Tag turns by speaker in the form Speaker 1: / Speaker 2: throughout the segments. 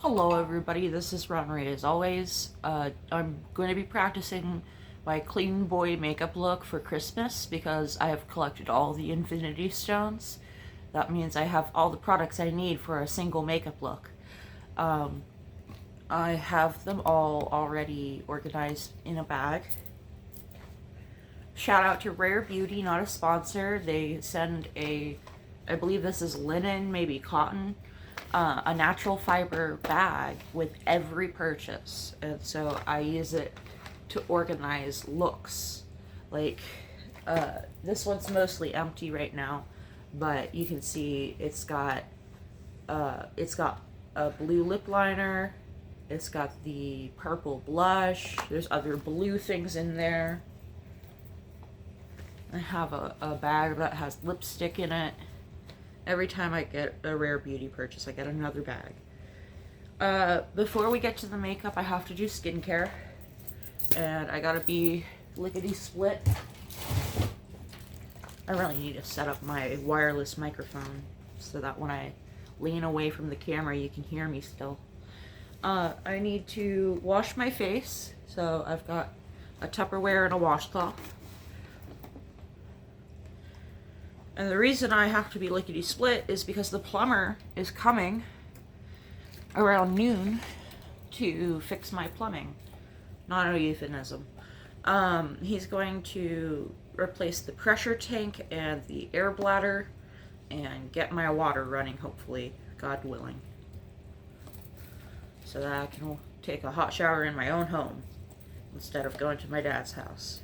Speaker 1: Hello everybody, this is Ronray as always. I'm going to be practicing my clean boy makeup look for Christmas because I have collected all the Infinity Stones. That means I have all the products I need for a single makeup look. Um, I have them all already organized in a bag. Shout out to Rare Beauty, not a sponsor. They send I believe this is linen, maybe cotton, a natural fiber bag with every purchase. And so I use it to organize looks. Like, this one's mostly empty right now, but you can see it's got a blue lip liner, it's got the purple blush, there's other blue things in there. I have a bag that has lipstick in it. Every time I get a Rare Beauty purchase, I get another bag. Before we get to the makeup, I have to do skincare. And I gotta be lickety-split. I really need to set up my wireless microphone so that when I lean away from the camera, you can hear me still. I need to wash my face. So I've got a Tupperware and a washcloth. And the reason I have to be lickety-split is because the plumber is coming around noon to fix my plumbing. Not a euphemism. He's going to replace the pressure tank and the air bladder and get my water running, hopefully, God willing. So that I can take a hot shower in my own home instead of going to my dad's house.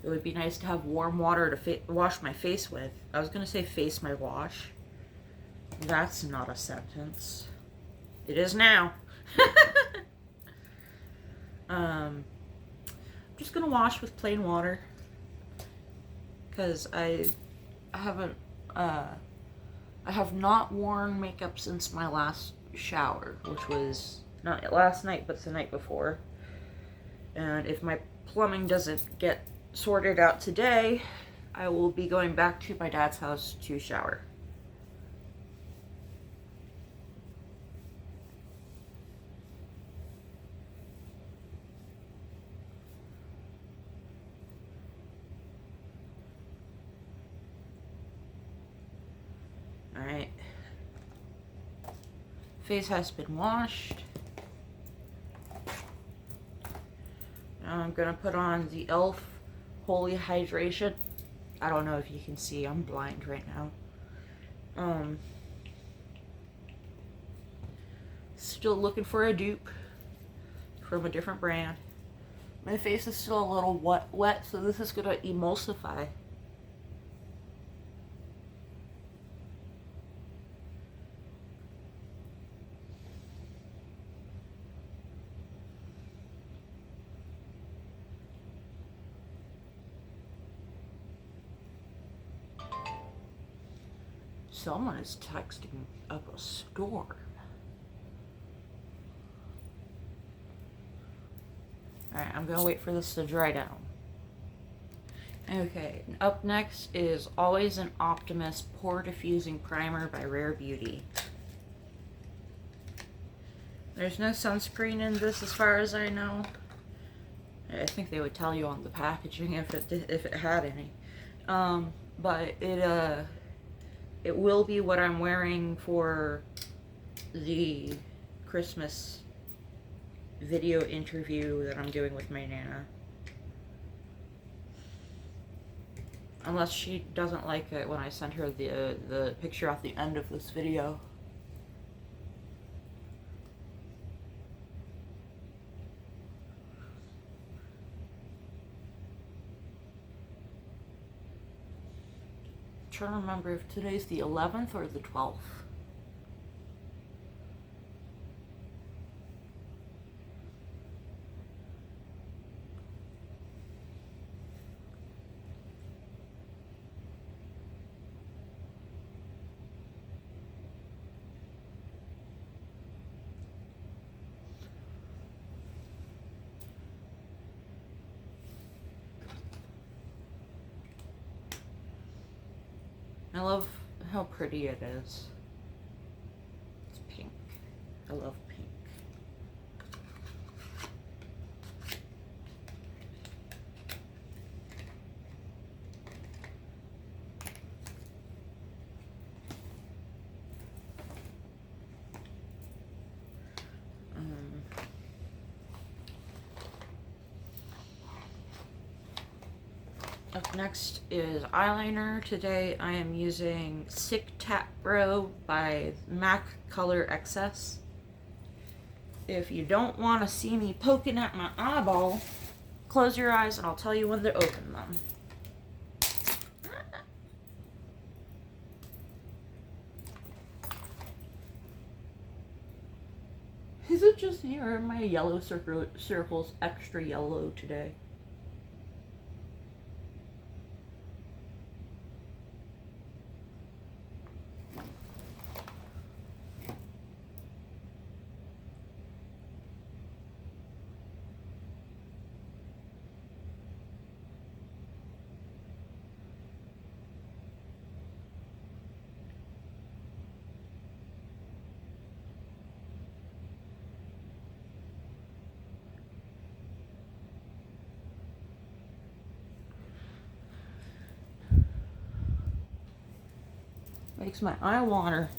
Speaker 1: It would be nice to have warm water to wash my face with. I was going to say face my wash. That's not a sentence. It is now. I'm just going to wash with plain water. Because I haven't, I have not worn makeup since my last shower, which was not last night, but the night before. And if my plumbing doesn't get sorted out today, I will be going back to my dad's house to shower. Alright. Face has been washed. Now I'm gonna put on the e.l.f. Holy Hydration. I don't know if you can see, I'm blind right now. Still looking for a dupe from a different brand. My face is still a little wet, so this is gonna emulsify. Someone is texting up a storm. Alright, I'm gonna wait for this to dry down. Okay, up next is Always an Optimist Pore Diffusing Primer by Rare Beauty. There's no sunscreen in this as far as I know. I think they would tell you on the packaging if it had any. But it will be what I'm wearing for the Christmas video interview that I'm doing with my Nana. Unless she doesn't like it when I send her the picture at the end of this video. I'm trying to remember if today's the 11th or the 12th. I love how pretty it is. It's I love pink. Up next is eyeliner. Today I am using Sick Tap Bro by MAC Color XS. If you don't want to see me poking at my eyeball, close your eyes and I'll tell you when to open them. Is it just me or are my yellow circles extra yellow today? Makes my eye water.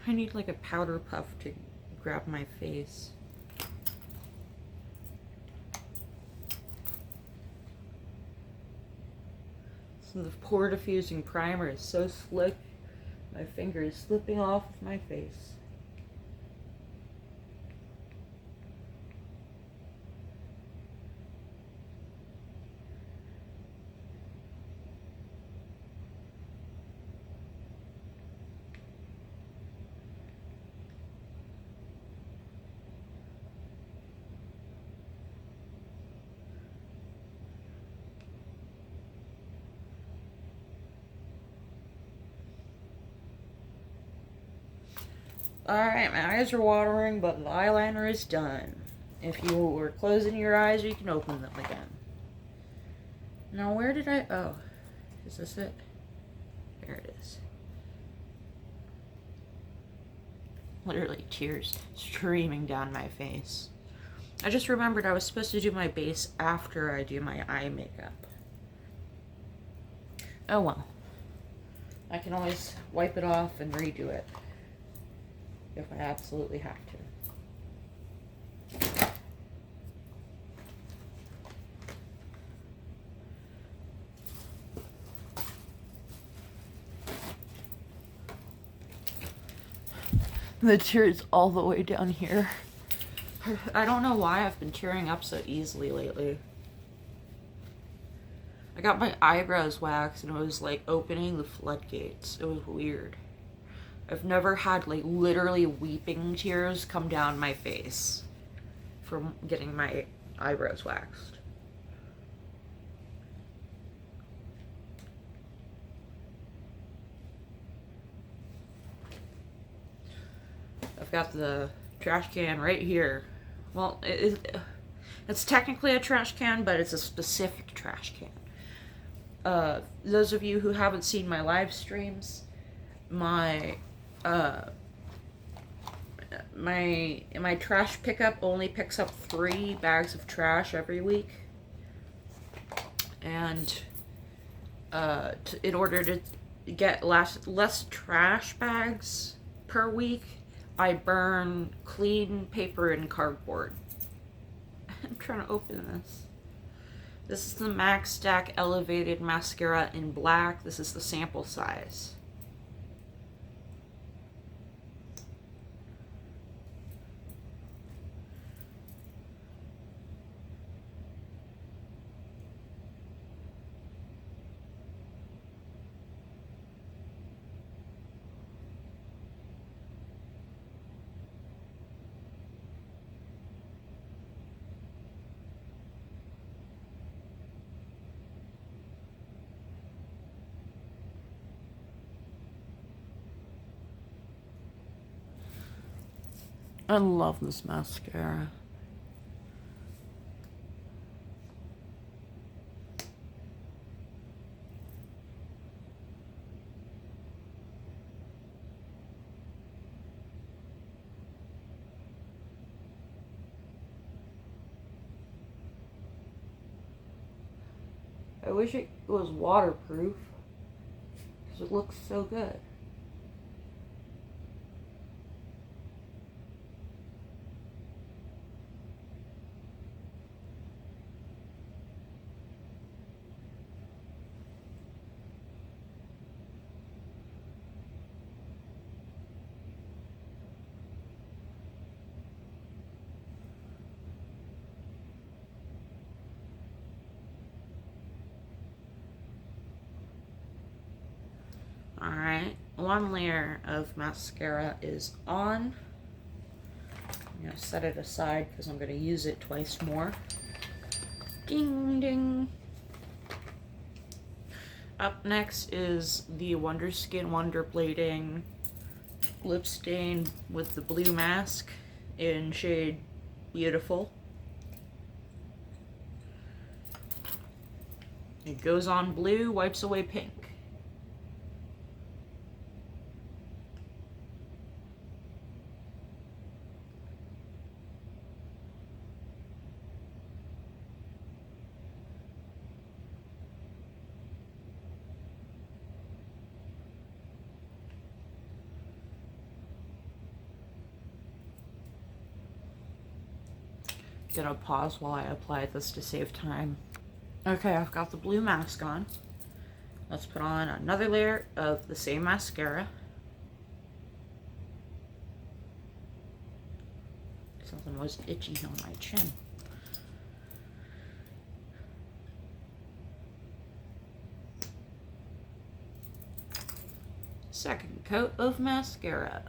Speaker 1: I need like a powder puff to grab my face. So the pore diffusing primer is so slick, my finger is slipping off of my face. Alright, my eyes are watering, but the eyeliner is done. If you were closing your eyes, you can open them again. Now, where did I... Oh, is this it? There it is. Literally tears streaming down my face. I just remembered I was supposed to do my base after I do my eye makeup. Oh well. I can always wipe it off and redo it if I absolutely have to. The tears all the way down here. I don't know why I've been tearing up so easily lately. I got my eyebrows waxed and it was like opening the floodgates. It was weird. I've never had like literally weeping tears come down my face from getting my eyebrows waxed. I've got the trash can right here. Well, it's technically a trash can, but it's a specific trash can. Those of you who haven't seen my live streams, my trash pickup only picks up 3 bags of trash every week, and in order to get less trash bags per week, I burn clean paper and cardboard. I'm trying to open this. This is the MAC Stack Elevated Mascara in black. This is the sample size. I love this mascara. I wish it was waterproof because it looks so good. Alright, one layer of mascara is on. I'm going to set it aside because I'm going to use it twice more. Ding ding. Up next is the Wonder Skin Wonder Blading lip stain with the blue mask in shade Beautiful. It goes on blue, wipes away pink. Gonna pause while I apply this to save time. Okay, I've got the blue mask on. Let's put on another layer of the same mascara. Something was itchy on my chin. Second coat of mascara.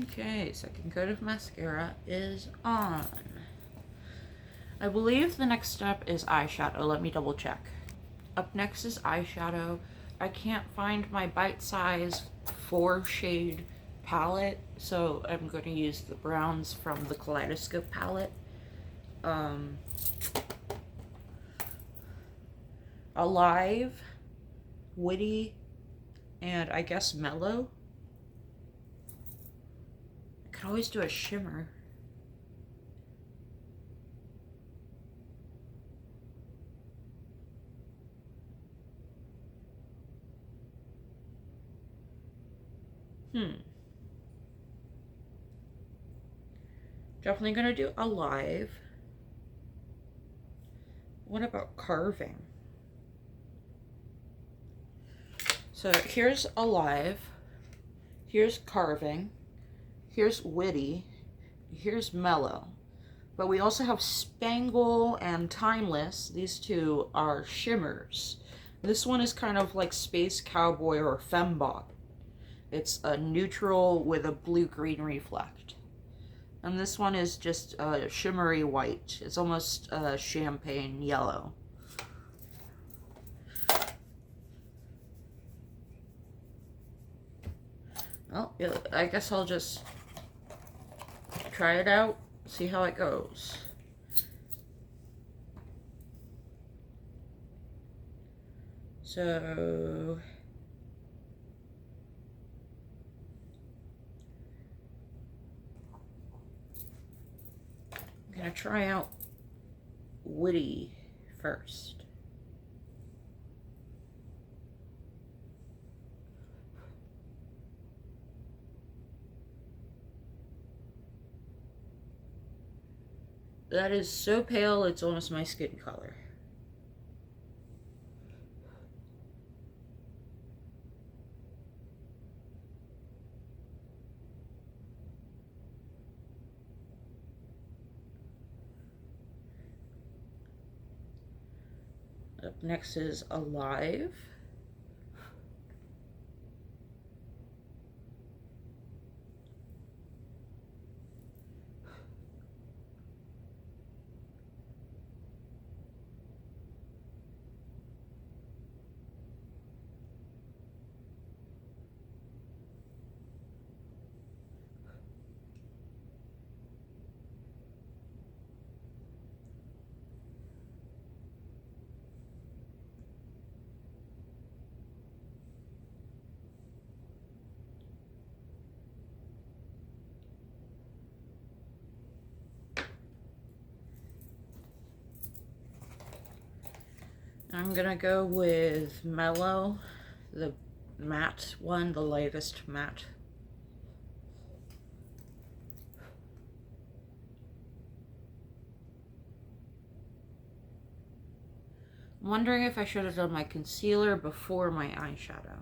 Speaker 1: Okay, second coat of mascara is on. I believe the next step is eyeshadow. Let me double check. Up next is eyeshadow. I can't find my bite size 4-shade palette, so I'm going to use the browns from the Kaleidoscope palette. Alive, Witty, and I guess Mellow. I could always do a shimmer. Definitely gonna do Alive. What about Carving? So here's Alive. Here's Carving. Here's Witty. Here's Mellow. But we also have Spangle and Timeless. These two are shimmers. This one is kind of like Space Cowboy or Fembot. It's a neutral with a blue-green reflect. And this one is just a shimmery white. It's almost champagne yellow. Well, yeah, I guess I'll just try it out, see how it goes. So I'm gonna try out Witty first. That is so pale, it's almost my skin color. Up next is Alive. I'm gonna go with Mellow, the matte one, the lightest matte. I'm wondering if I should have done my concealer before my eyeshadow.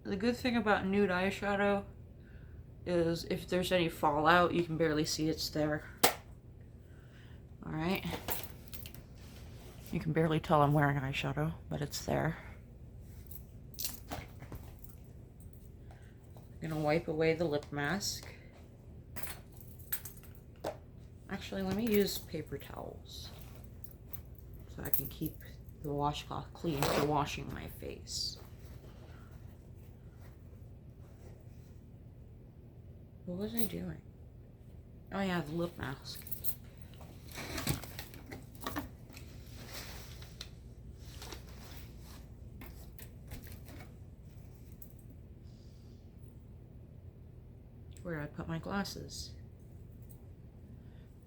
Speaker 1: The good thing about nude eyeshadow is if there's any fallout, you can barely see it's there. Alright. You can barely tell I'm wearing eyeshadow, but it's there. I'm gonna wipe away the lip mask. Actually, let me use paper towels so I can keep the washcloth clean for washing my face. What was I doing? Oh yeah, the lip mask. Where did I put my glasses?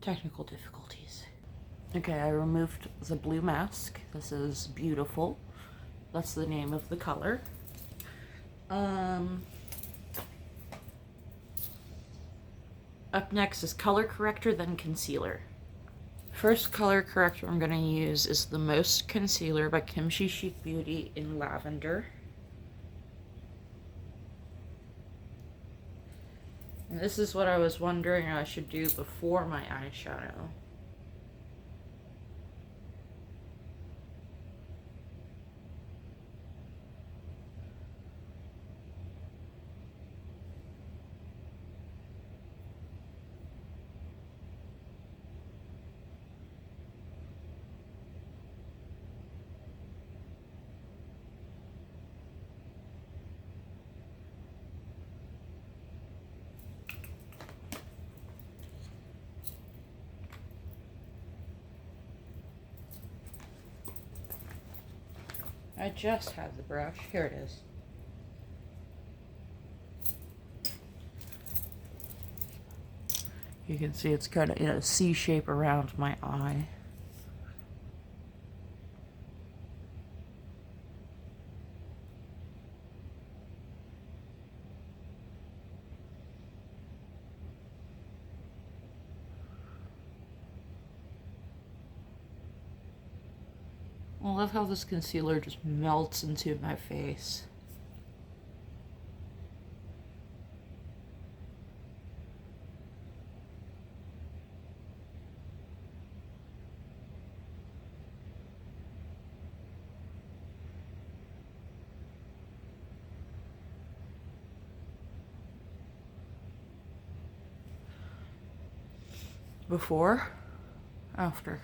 Speaker 1: Technical difficulties. Okay, I removed the blue mask. This is Beautiful. That's the name of the color. Up next is color corrector, then concealer. First color corrector I'm going to use is the Most Concealer by Kimchi Chic Beauty in Lavender. And this is what I was wondering I should do before my eyeshadow. I just had the brush. Here it is. You can see it's kind of in a C shape around my eye. I love how this concealer just melts into my face. Before, after.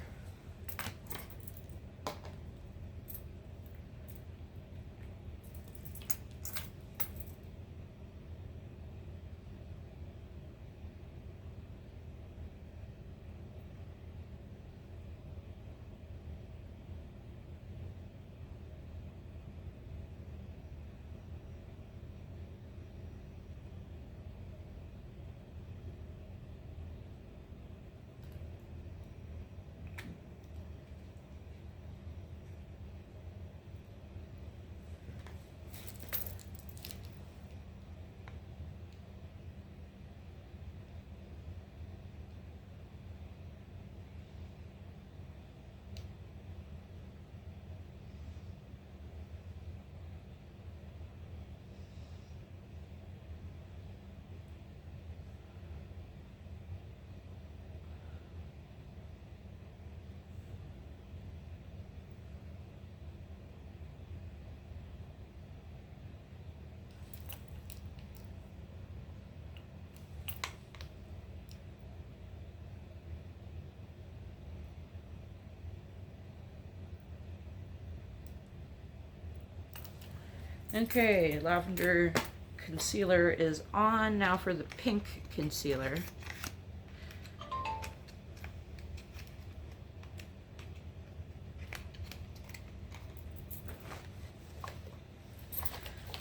Speaker 1: Okay, lavender concealer is on. Now for the pink concealer.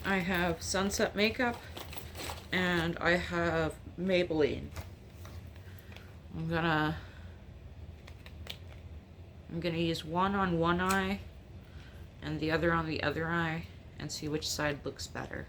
Speaker 1: I have Sunset Makeup and I have Maybelline. I'm gonna use one on one eye and the other on the other eye and see which side looks better.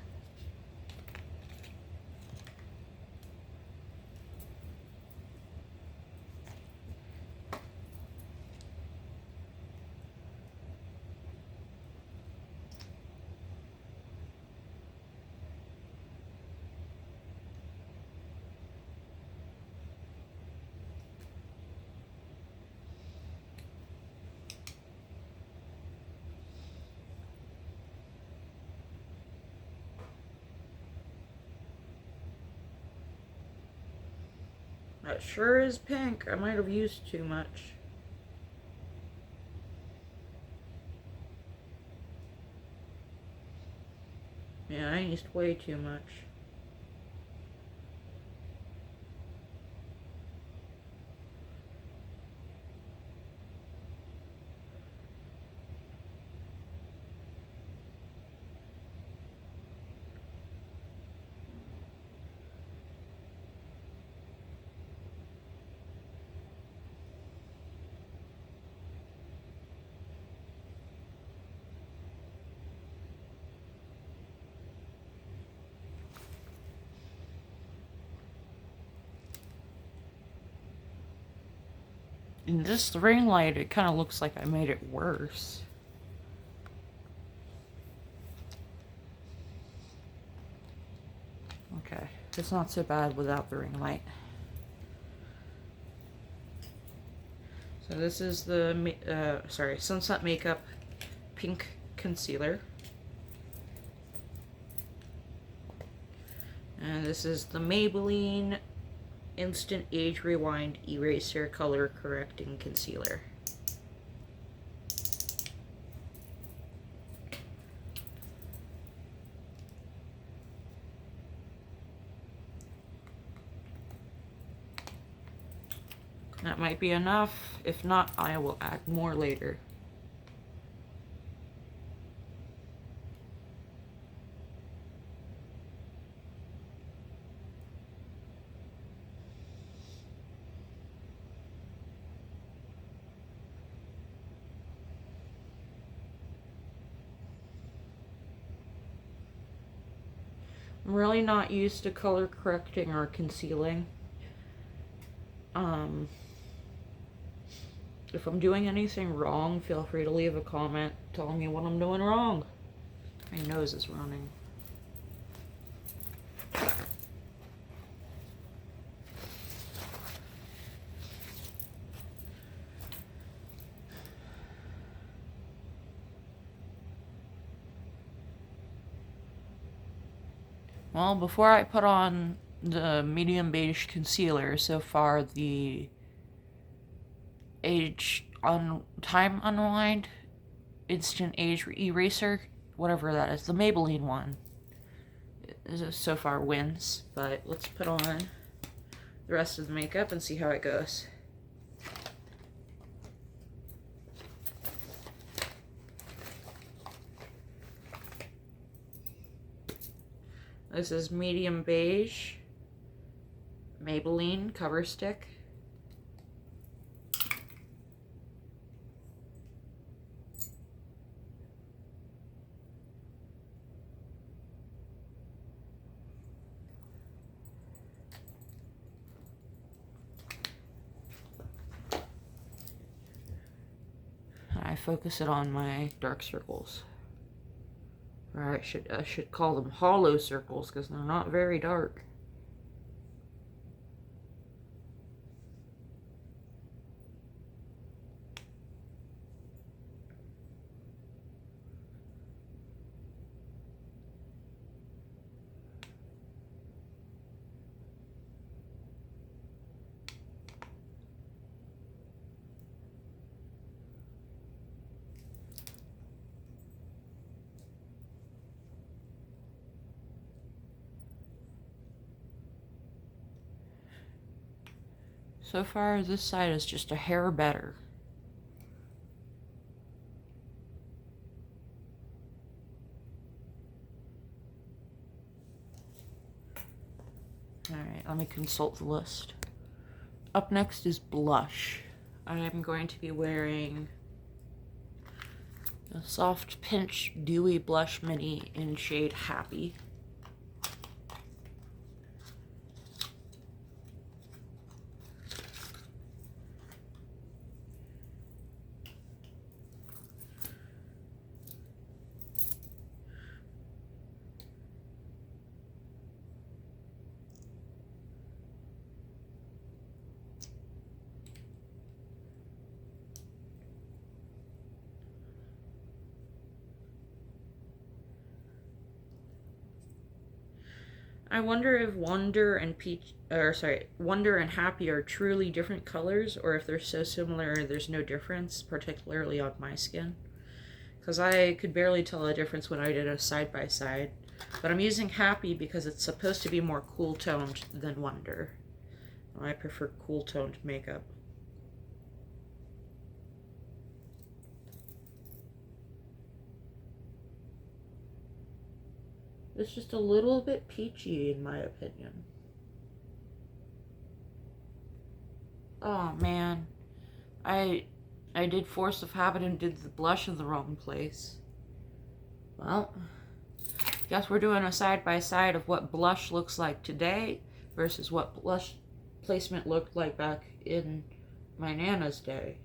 Speaker 1: That sure is pink. I might have used too much. Yeah, I used way too much. In this ring light, it kind of looks like I made it worse. Okay, it's not so bad without the ring light. So this is the, Sunset Makeup Pink Concealer. And this is the Maybelline Instant Age Rewind Eraser Color Correcting Concealer. That might be enough. If not, I will add more later. I'm really not used to color correcting or concealing. If I'm doing anything wrong, feel free to leave a comment telling me what I'm doing wrong. My nose is running. Well, before I put on the medium beige concealer, so far the Time Unwind Instant Age Eraser, whatever that is, the Maybelline one, so far wins. But let's put on the rest of the makeup and see how it goes. This is medium beige Maybelline Cover Stick. I focus it on my dark circles. Or I should call them hollow circles because they're not very dark. So far, this side is just a hair better. Alright, let me consult the list. Up next is blush. I'm going to be wearing a Soft Pinch Dewy Blush Mini in shade Happy. I wonder if Wonder and Wonder and Happy are truly different colors, or if they're so similar there's no difference, particularly on my skin. Because I could barely tell a difference when I did a side by side. But I'm using Happy because it's supposed to be more cool toned than Wonder. I prefer cool toned makeup. It's just a little bit peachy in my opinion. Oh man, I did Force of Habit and did the blush in the wrong place. Well, guess we're doing a side by side of what blush looks like today versus what blush placement looked like back in my Nana's day.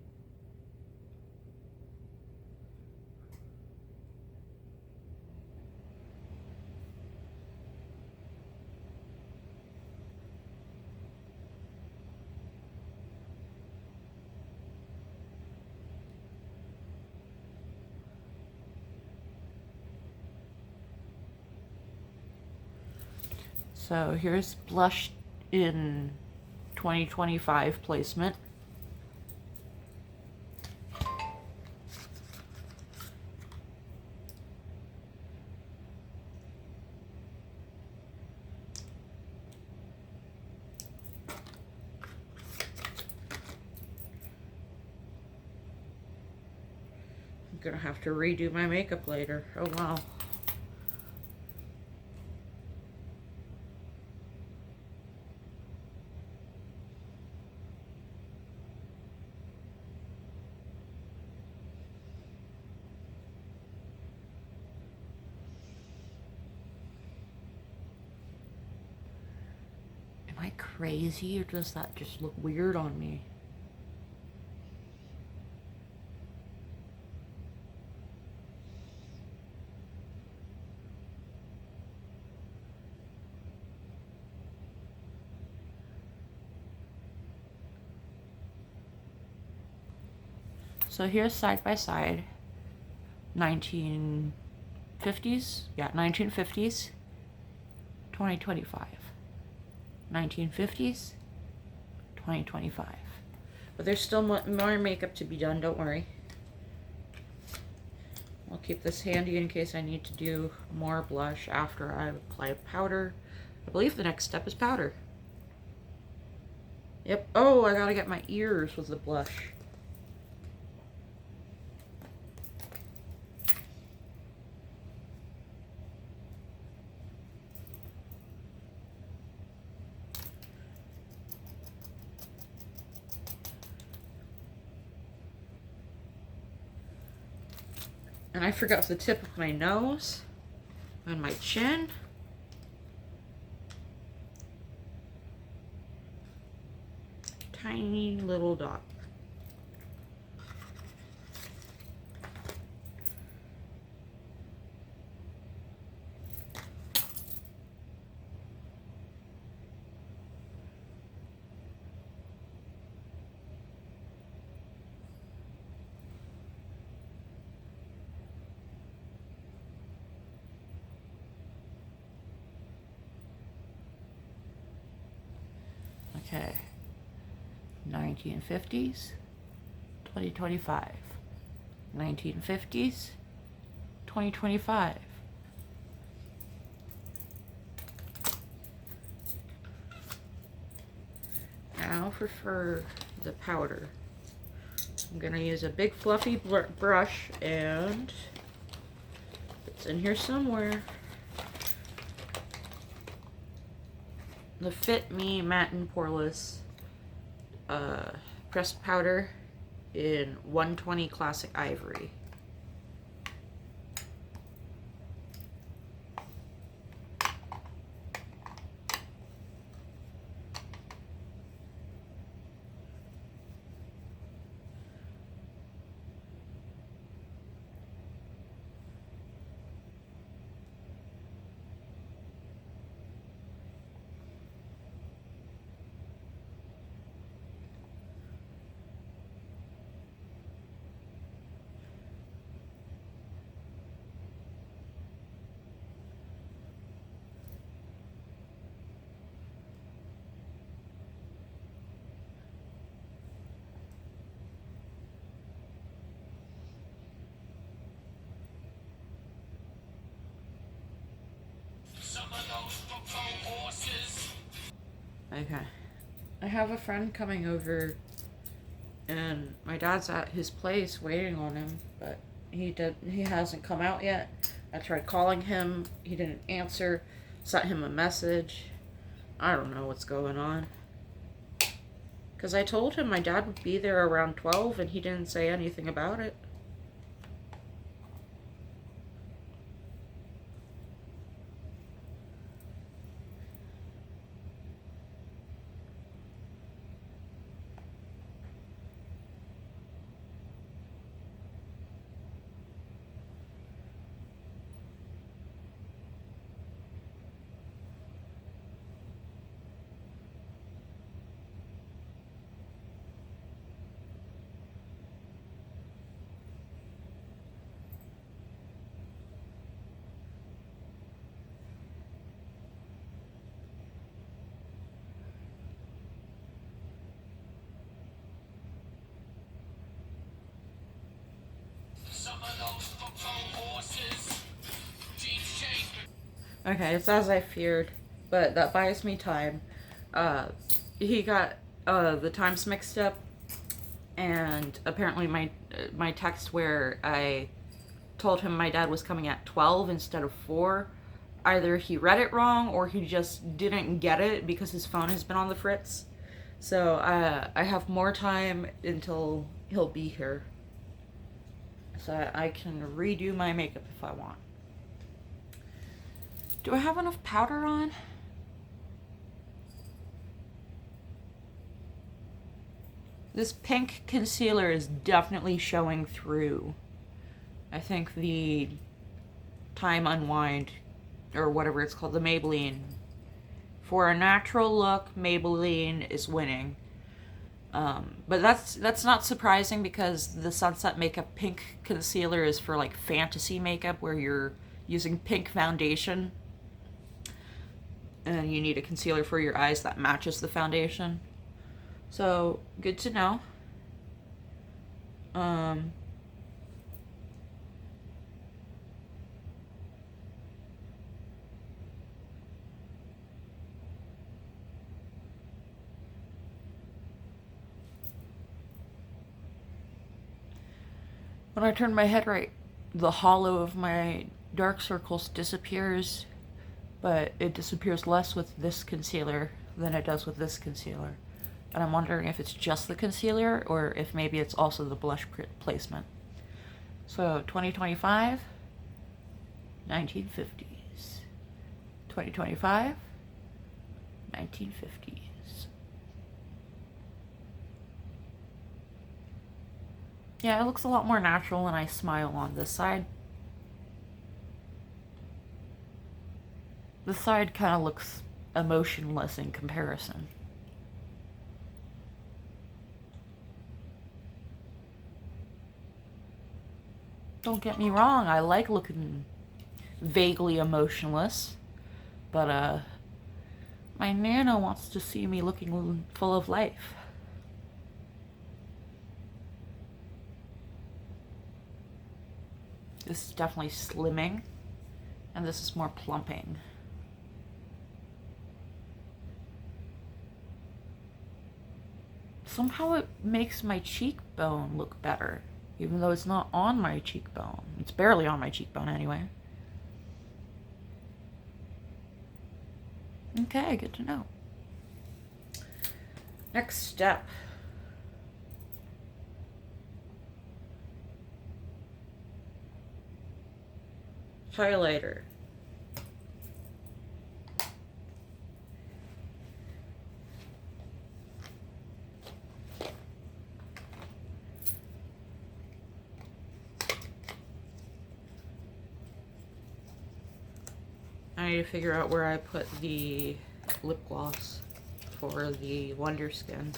Speaker 1: So here's blush in 2025 placement. I'm gonna have to redo my makeup later. Oh wow. Am I crazy, or does that just look weird on me? So here's side by side, 1950s, yeah, 1950s, 2025, 1950s, 2025. But there's still more makeup to be done, don't worry. I'll keep this handy in case I need to do more blush after I apply powder. I believe the next step is powder. Yep. Oh, I gotta get my ears with the blush. And I forgot the tip of my nose and my chin. Tiny little dot. Okay, 1950s, 2025, 1950s, 2025. Now for the powder. I'm gonna use a big fluffy brush, and it's in here somewhere. The Fit Me Matte and Poreless pressed powder in 120 Classic Ivory. Okay. I have a friend coming over, and my dad's at his place waiting on him, but he hasn't come out yet. I tried calling him, he didn't answer, sent him a message. I don't know what's going on. Because I told him my dad would be there around 12, and he didn't say anything about it. Okay, it's as I feared, but that buys me time. He got the times mixed up, and apparently my text where I told him my dad was coming at 12 instead of 4, either he read it wrong or he just didn't get it because his phone has been on the fritz. So I have more time until he'll be here, so I can redo my makeup if I want. Do I have enough powder on? This pink concealer is definitely showing through. I think the Time Unwind, or whatever it's called, the Maybelline. For a natural look, Maybelline is winning. But that's not surprising because the Sunset Makeup pink concealer is for like fantasy makeup where you're using pink foundation and you need a concealer for your eyes that matches the foundation. So, good to know. When I turn my head right, the hollow of my dark circles disappears, but it disappears less with this concealer than it does with this concealer. And I'm wondering if it's just the concealer or if maybe it's also the blush placement. So 2025, 1950s. 2025, 1950s. Yeah, it looks a lot more natural when I smile on this side. This side kind of looks emotionless in comparison. Don't get me wrong, I like looking vaguely emotionless, but my Nana wants to see me looking full of life. This is definitely slimming, and this is more plumping. somehow it makes my cheekbone look better, even though it's not on my cheekbone. It's barely on my cheekbone anyway. Okay, good to know. Next step. Highlighter. I need to figure out where I put the lip gloss for the Wonder Skin.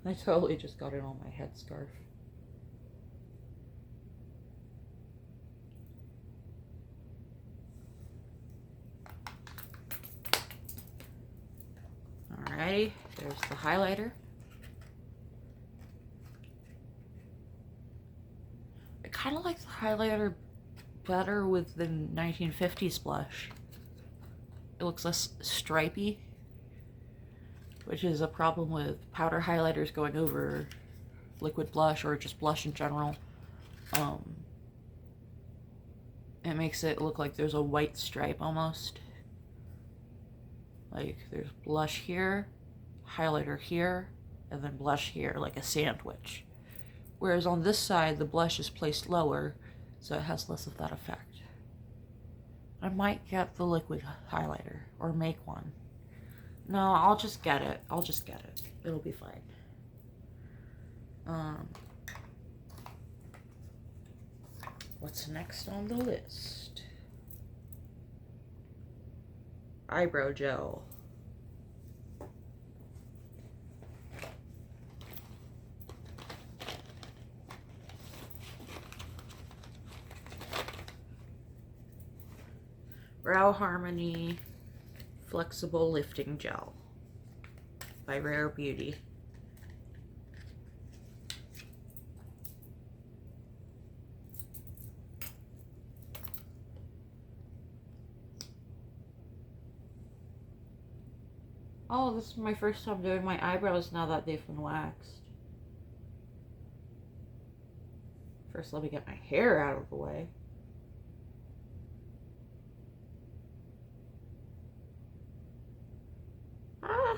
Speaker 1: I totally just got it on my headscarf. Alrighty, there's the highlighter. I kind of like the highlighter better with the 1950s blush. It looks less stripy, which is a problem with powder highlighters going over liquid blush or just blush in general. It makes it look like there's a white stripe almost. Like there's blush here, highlighter here, and then blush here, like a sandwich. Whereas on this side, the blush is placed lower, so it has less of that effect. I might get the liquid highlighter, or make one. No, I'll just get it. I'll just get it. It'll be fine. What's next on the list? Eyebrow gel. Brow Harmony Flexible Lifting Gel by Rare Beauty. Oh, this is my first time doing my eyebrows now that they've been waxed. First, let me get my hair out of the way. Ah!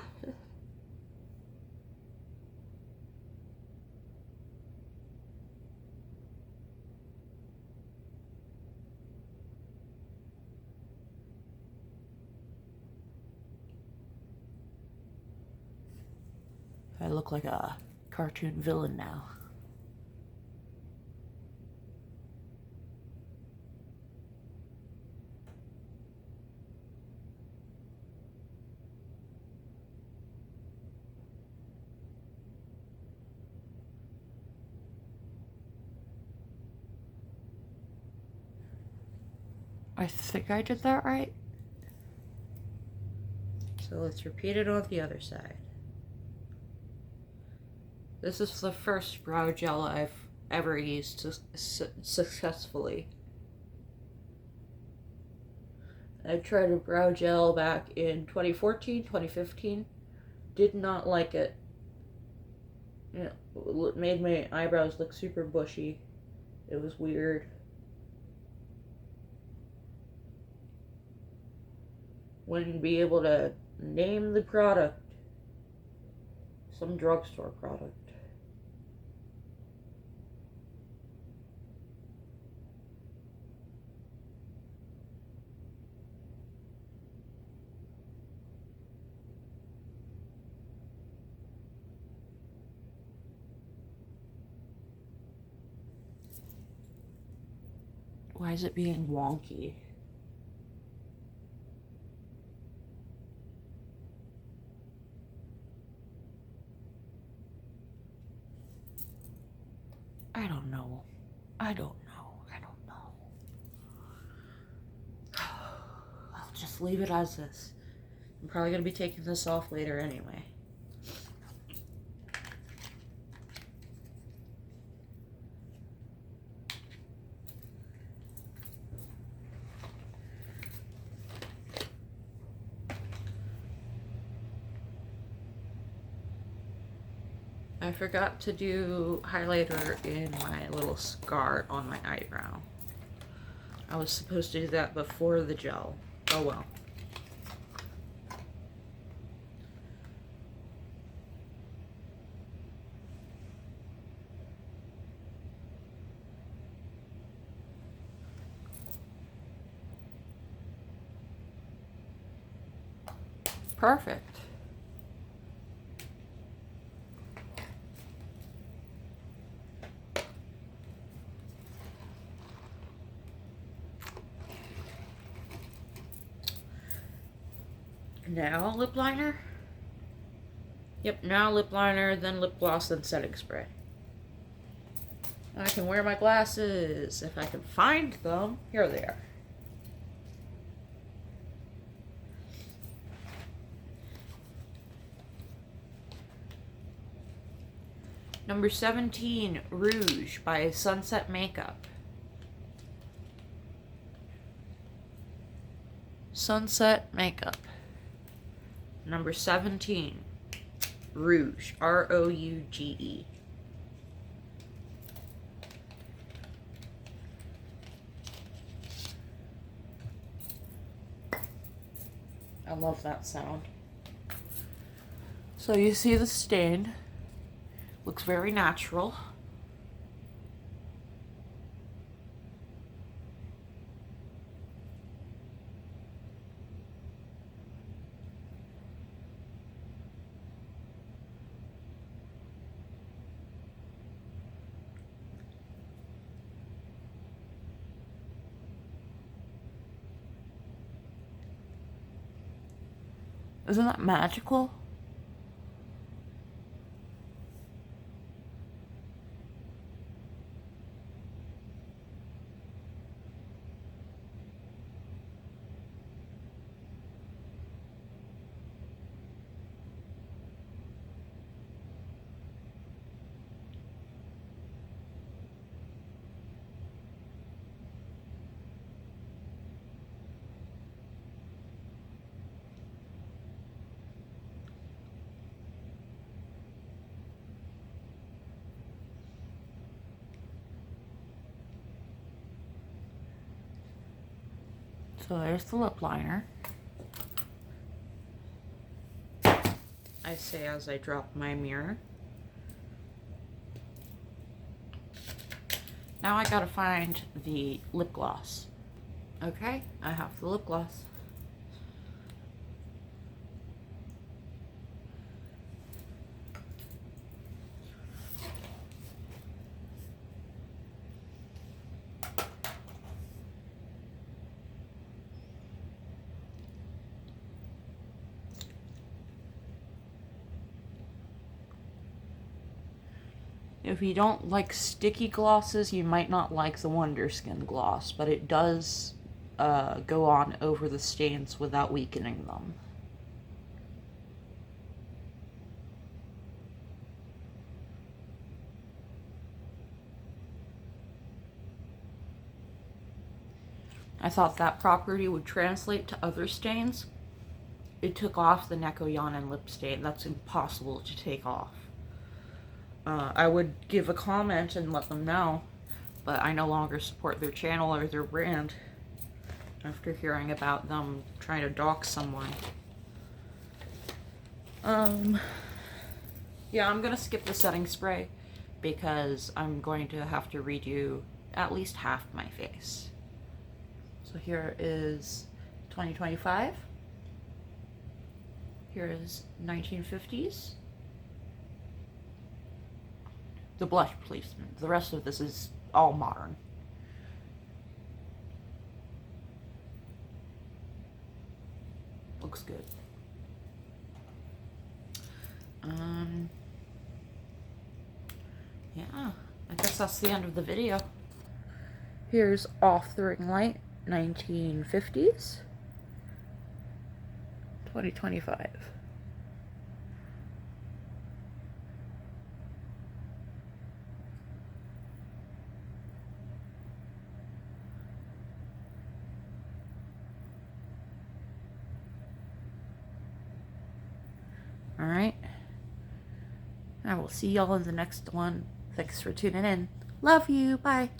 Speaker 1: I look like a cartoon villain now. I think I did that right. So let's repeat it on the other side. This is the first brow gel I've ever used successfully. I tried a brow gel back in 2014, 2015. Did not like it. It made my eyebrows look super bushy. It was weird. wouldn't be able to name the product. Some drugstore product. Why is it being wonky? I don't know. I don't know. I don't know. I'll just leave it as this. I'm probably going to be taking this off later anyway. I forgot to do highlighter in my little scar on my eyebrow. I was supposed to do that before the gel. Oh well. Perfect. Now lip liner? Yep, now lip liner, then lip gloss, then setting spray. I can wear my glasses if I can find them. Here they are. Number 17, Rouge by Sunset Makeup. Sunset Makeup. Number 17, Rouge, R-O-U-G-E. I love that sound. So you see the stain. Looks very natural. Isn't that magical? So there's the lip liner. I say as I drop my mirror. Now I gotta find the lip gloss. Okay, I have the lip gloss. If you don't like sticky glosses, you might not like the Wonder Skin gloss, but it does go on over the stains without weakening them. I thought that property would translate to other stains. It took off the Nekoyanin lip stain. That's impossible to take off. I would give a comment and let them know, but I no longer support their channel or their brand. after hearing about them trying to dox someone. Yeah, I'm gonna skip the setting spray because I'm going to have to redo at least half my face. So here is 2025. Here is 1950s. The blush placement. The rest of this is all modern. Looks good. Yeah, I guess that's the end of the video. Here's Off the Ring Light, 1950s, 2025. Alright. I will see y'all in the next one. Thanks for tuning in. Love you. Bye.